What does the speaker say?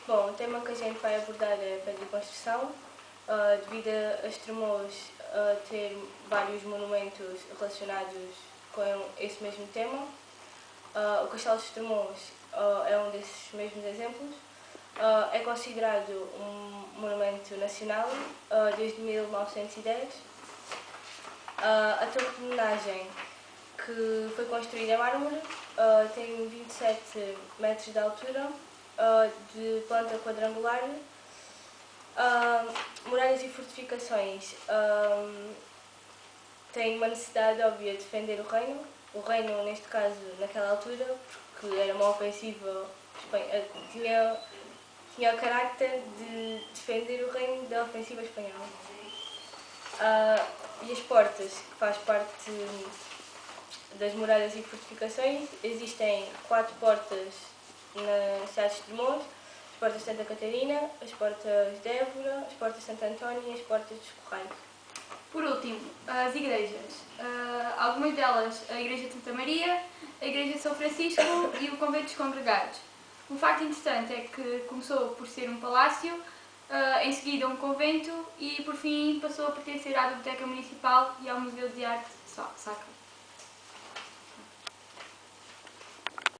Bom, o tema que a gente vai abordar é a pedra de construção, devido a Estremoz ter vários monumentos relacionados com esse mesmo tema. O Castelo de Estremoz é um desses mesmos exemplos. É considerado um monumento nacional desde 1910. A torre de homenagem, que foi construída em mármore, tem 27 metros de altura, de planta quadrangular. Muralhas e fortificações têm uma necessidade óbvia de defender o reino. O reino, neste caso, naquela altura, porque era uma ofensiva, tinha o carácter de defender o reino da ofensiva espanhola. E as portas, que faz parte das muralhas e fortificações, existem 4 portas na cidade de Estremoz: as portas de Santa Catarina, as portas de Évora, as portas de Santo António e as portas dos Correios. Por último, as igrejas. Algumas delas, a Igreja de Santa Maria, a Igreja de São Francisco e o Convento dos Congregados. Um facto interessante é que começou por ser um palácio, em seguida um convento e por fim passou a pertencer à Biblioteca Municipal e ao Museu de Arte Sacra.